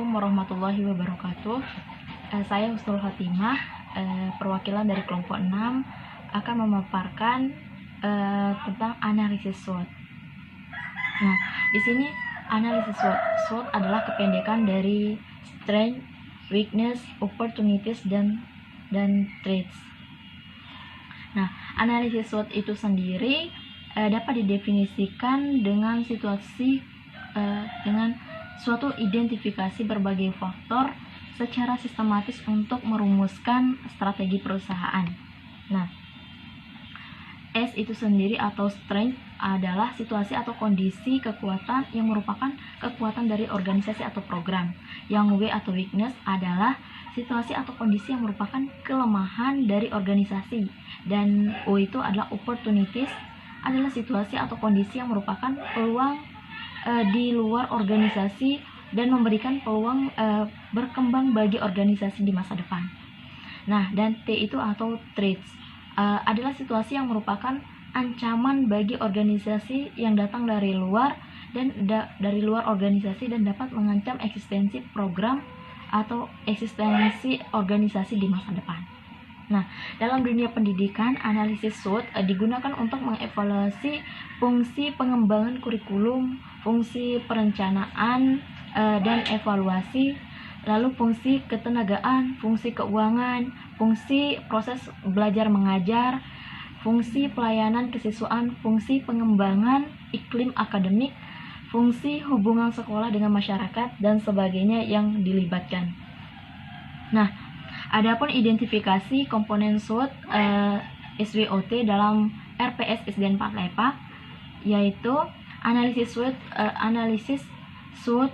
Assalamualaikum warahmatullahi wabarakatuh. Saya Husnul Khotimah, perwakilan dari kelompok 6 akan memaparkan tentang analisis SWOT. Nah, di sini analisis SWOT adalah kependekan dari strength, weakness, opportunities, dan threats. Nah, analisis SWOT itu sendiri dapat didefinisikan dengan suatu identifikasi berbagai faktor secara sistematis untuk merumuskan strategi perusahaan. Nah, S itu sendiri atau strength adalah situasi atau kondisi kekuatan yang merupakan kekuatan dari organisasi atau program. Yang W atau weakness adalah situasi atau kondisi yang merupakan kelemahan dari organisasi. Dan O itu adalah opportunities, adalah situasi atau kondisi yang merupakan peluang di luar organisasi dan memberikan peluang berkembang bagi organisasi di masa depan. Nah, dan T itu atau threats adalah situasi yang merupakan ancaman bagi organisasi yang datang dari luar dan dari luar organisasi dan dapat mengancam eksistensi program atau eksistensi organisasi di masa depan. Nah, dalam dunia pendidikan, analisis SWOT digunakan untuk mengevaluasi fungsi pengembangan kurikulum, fungsi perencanaan dan evaluasi, lalu fungsi ketenagaan, fungsi keuangan, fungsi proses belajar mengajar, fungsi pelayanan kesiswaan, fungsi pengembangan iklim akademik, fungsi hubungan sekolah dengan masyarakat, dan sebagainya yang dilibatkan. Nah, adapun identifikasi komponen SWOT SWOT dalam RPS ISDN 4 LEPA, yaitu analisis SWOT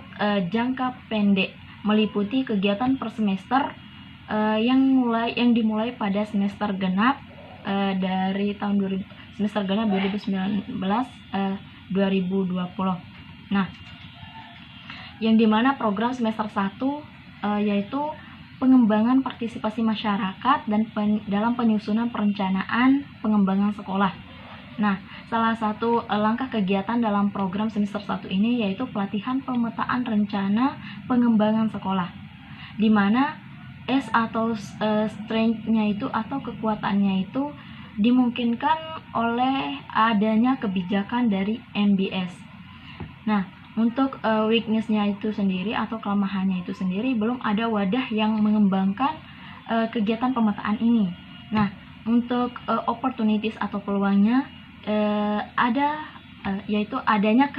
jangka pendek meliputi kegiatan per semester yang dimulai pada semester genap dari tahun semester genap 2019 2020. Nah, yang dimana program semester 1 yaitu pengembangan partisipasi masyarakat dan dalam penyusunan perencanaan pengembangan sekolah. Nah, salah satu langkah kegiatan dalam program semester 1 ini yaitu pelatihan pemetaan rencana pengembangan sekolah, di mana S atau strength-nya itu atau kekuatannya itu dimungkinkan oleh adanya kebijakan dari MBS. Nah, untuk weakness-nya itu sendiri atau kelemahannya itu sendiri belum ada wadah yang mengembangkan kegiatan pemetaan ini. Nah, untuk opportunities atau peluangnya yaitu adanya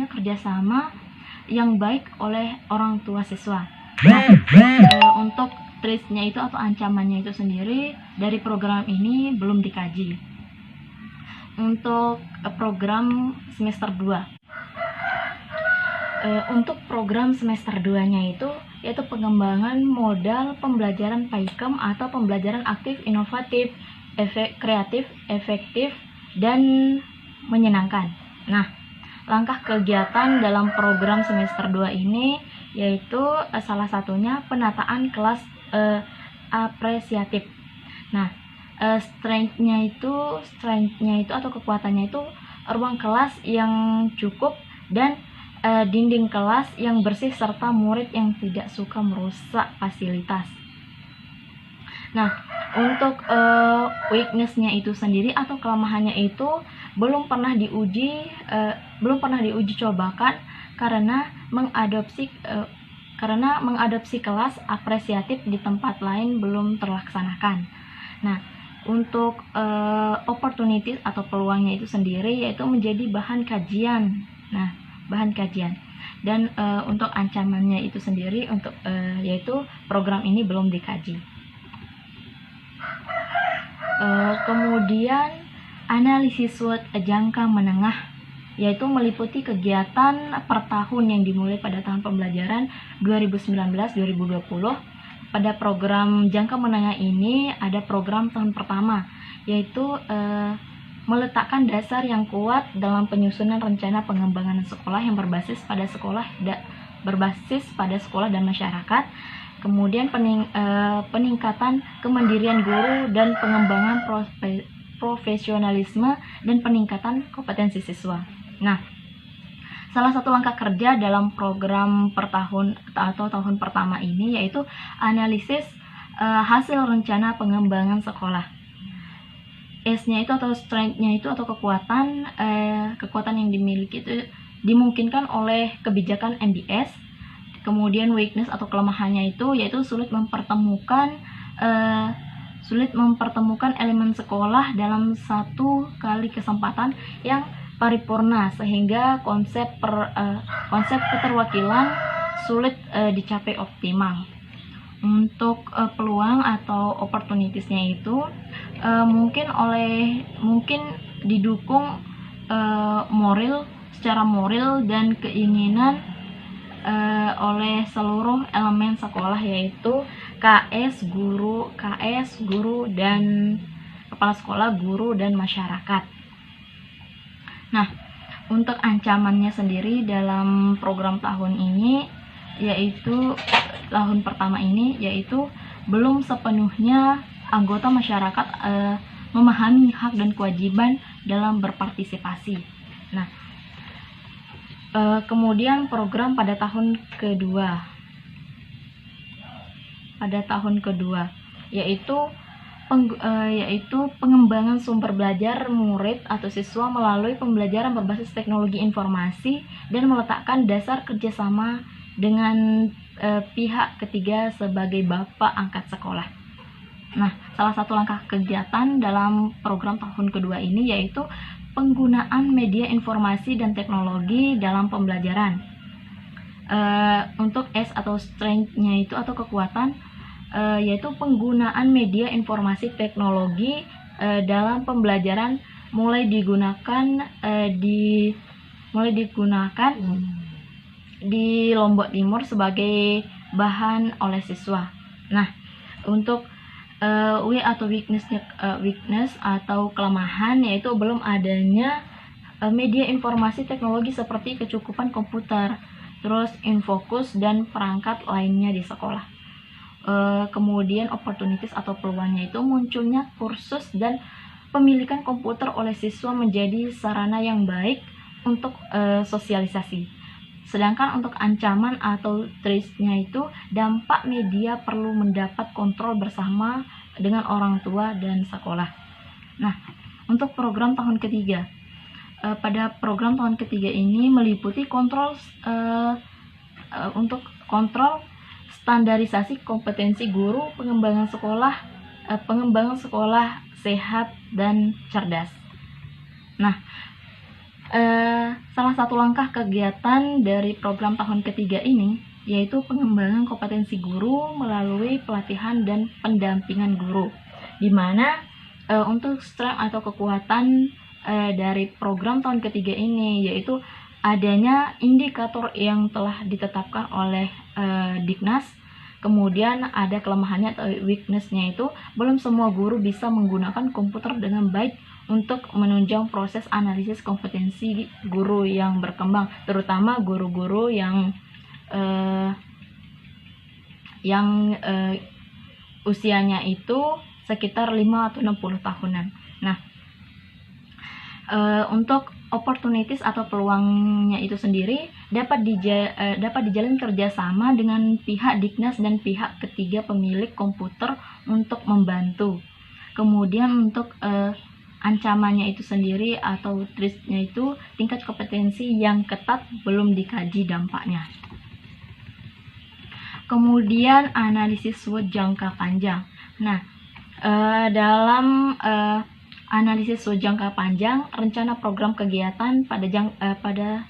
kerjasama yang baik oleh orang tua siswa. Nah, untuk threats-nya itu atau ancamannya itu sendiri dari program ini belum dikaji. Untuk program semester 2. Untuk program semester 2-nya itu yaitu pengembangan modal pembelajaran PAIKEM atau pembelajaran aktif, inovatif, kreatif, efektif, dan menyenangkan. Nah, langkah kegiatan dalam program semester 2 ini yaitu salah satunya penataan kelas apresiatif. Nah, strength-nya itu atau kekuatannya itu ruang kelas yang cukup dan dinding kelas yang bersih serta murid yang tidak suka merusak fasilitas. Nah, untuk weakness-nya itu sendiri atau kelemahannya itu belum pernah diuji cobakan karena mengadopsi kelas apresiatif di tempat lain belum terlaksanakan. Nah, untuk opportunity atau peluangnya itu sendiri yaitu menjadi bahan kajian. Nah, bahan kajian. Dan untuk ancamannya itu sendiri yaitu program ini belum dikaji. Kemudian analisis SWOT jangka menengah yaitu meliputi kegiatan per tahun yang dimulai pada tahun pembelajaran 2019-2020. Pada program jangka menengah ini ada program tahun pertama yaitu meletakkan dasar yang kuat dalam penyusunan rencana pengembangan sekolah yang berbasis pada sekolah dan masyarakat. Kemudian peningkatan kemandirian guru dan pengembangan profesionalisme dan peningkatan kompetensi siswa. Nah, salah satu langkah kerja dalam program per tahun atau tahun pertama ini yaitu analisis hasil rencana pengembangan sekolah. S-nya itu atau strength-nya itu atau kekuatan yang dimiliki itu dimungkinkan oleh kebijakan MBS. Kemudian weakness atau kelemahannya itu yaitu sulit mempertemukan elemen sekolah dalam satu kali kesempatan yang paripurna, sehingga konsep keterwakilan sulit dicapai optimal. Untuk peluang atau opportunitiesnya itu mungkin didukung secara moral dan keinginan oleh seluruh elemen sekolah, yaitu KS, guru dan kepala sekolah, guru dan masyarakat. Nah, untuk ancamannya sendiri dalam program tahun ini yaitu tahun pertama ini yaitu belum sepenuhnya anggota masyarakat memahami hak dan kewajiban dalam berpartisipasi. Nah, kemudian program pada tahun kedua yaitu pengembangan sumber belajar murid atau siswa melalui pembelajaran berbasis teknologi informasi dan meletakkan dasar kerjasama dengan pihak ketiga sebagai bapak angkat sekolah. Nah, salah satu langkah kegiatan dalam program tahun kedua ini yaitu penggunaan media informasi dan teknologi dalam pembelajaran. Untuk S atau strength-nya itu atau kekuatan yaitu penggunaan media informasi teknologi dalam pembelajaran mulai digunakan di Lombok Timur sebagai bahan oleh siswa. Nah, untuk W atau weakness atau kelemahan yaitu belum adanya media informasi teknologi seperti kecukupan komputer, terus infocus dan perangkat lainnya di sekolah. Kemudian opportunities atau peluangnya itu munculnya kursus dan pemilikan komputer oleh siswa menjadi sarana yang baik untuk sosialisasi. Sedangkan untuk ancaman atau threats-nya itu dampak media perlu mendapat kontrol bersama dengan orang tua dan sekolah. Nah, untuk program tahun ketiga, pada program tahun ketiga ini meliputi untuk kontrol standarisasi kompetensi guru, pengembangan sekolah sehat dan cerdas. Nah, salah satu langkah kegiatan dari program tahun ketiga ini yaitu pengembangan kompetensi guru melalui pelatihan dan pendampingan guru, di mana untuk strength atau kekuatan dari program tahun ketiga ini yaitu adanya indikator yang telah ditetapkan oleh Diknas. Kemudian ada kelemahannya atau weakness-nya itu belum semua guru bisa menggunakan komputer dengan baik untuk menunjang proses analisis kompetensi guru yang berkembang, terutama guru-guru yang usianya itu sekitar 5 atau 60 tahunan. Nah, untuk opportunities atau peluangnya itu sendiri dapat dijalin kerjasama dengan pihak Diknas dan pihak ketiga pemilik komputer untuk membantu. Kemudian untuk ancamannya itu sendiri atau threats-nya itu tingkat kompetensi yang ketat belum dikaji dampaknya. Kemudian analisis SWOT jangka panjang. Nah, dalam analisis SWOT jangka panjang, rencana program kegiatan pada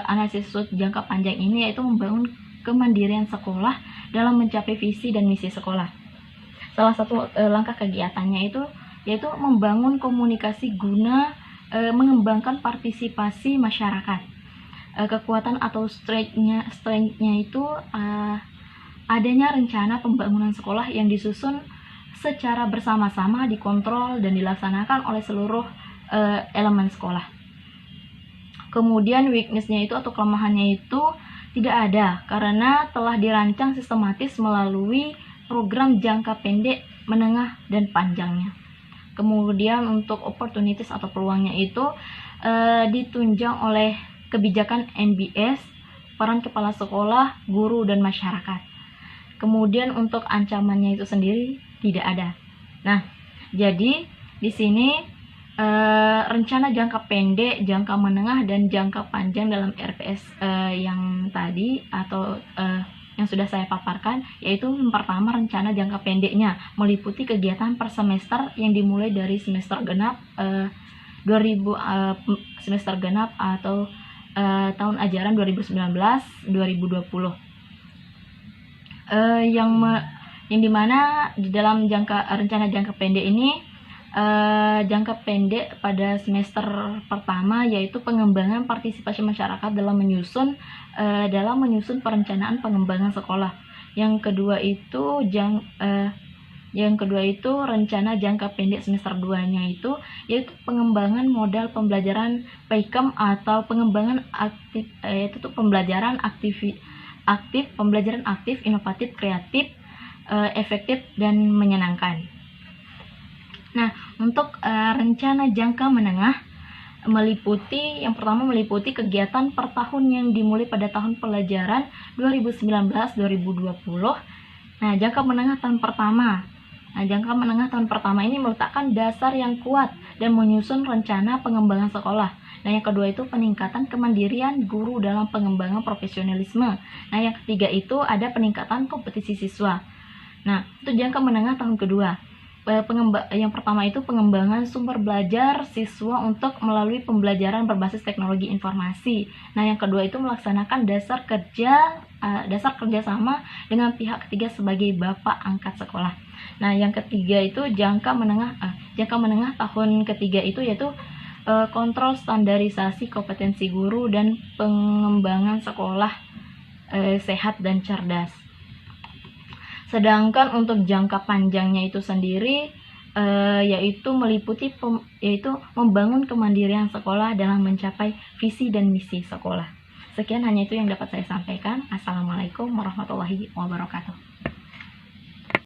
analisis SWOT jangka panjang ini yaitu membangun kemandirian sekolah dalam mencapai visi dan misi sekolah. Salah satu langkah kegiatannya itu yaitu membangun komunikasi guna mengembangkan partisipasi masyarakat. Kekuatan atau strength-nya itu adanya rencana pembangunan sekolah yang disusun secara bersama-sama, dikontrol dan dilaksanakan oleh seluruh elemen sekolah. Kemudian weakness-nya itu atau kelemahannya itu tidak ada karena telah dirancang sistematis melalui program jangka pendek, menengah, dan panjangnya. Kemudian untuk opportunities atau peluangnya itu ditunjang oleh kebijakan MBS, peran kepala sekolah, guru, dan masyarakat. Kemudian untuk ancamannya itu sendiri tidak ada. Nah, jadi di sini rencana jangka pendek, jangka menengah, dan jangka panjang dalam RPS yang tadi atau yang sudah saya paparkan, yaitu yang pertama rencana jangka pendeknya meliputi kegiatan per semester yang dimulai dari semester genap 2000 semester genap atau tahun ajaran 2019-2020. Yang dimana di dalam rencana jangka pendek ini jangka pendek pada semester pertama yaitu pengembangan partisipasi masyarakat dalam menyusun perencanaan pengembangan sekolah. Yang kedua itu rencana jangka pendek semester 2-nya yaitu pengembangan modal pembelajaran PAIKEM atau pengembangan aktif, yaitu pembelajaran aktif, inovatif, kreatif, efektif, dan menyenangkan. Nah, untuk rencana jangka menengah yang pertama meliputi kegiatan per tahun yang dimulai pada tahun pelajaran 2019-2020. Nah, jangka menengah tahun pertama ini meletakkan dasar yang kuat dan menyusun rencana pengembangan sekolah. Nah, yang kedua itu peningkatan kemandirian guru dalam pengembangan profesionalisme. Nah, yang ketiga itu ada peningkatan kompetisi siswa. Nah, itu jangka menengah tahun kedua. Yang pertama itu pengembangan sumber belajar siswa untuk melalui pembelajaran berbasis teknologi informasi. Nah, yang kedua itu melaksanakan dasar kerjasama dengan pihak ketiga sebagai bapak angkat sekolah. Nah, yang ketiga itu jangka menengah tahun ketiga itu yaitu kontrol standarisasi kompetensi guru dan pengembangan sekolah sehat dan cerdas. Sedangkan untuk jangka panjangnya itu sendiri yaitu meliputi membangun kemandirian sekolah dalam mencapai visi dan misi sekolah. Sekian hanya itu yang dapat saya sampaikan. Assalamualaikum warahmatullahi wabarakatuh.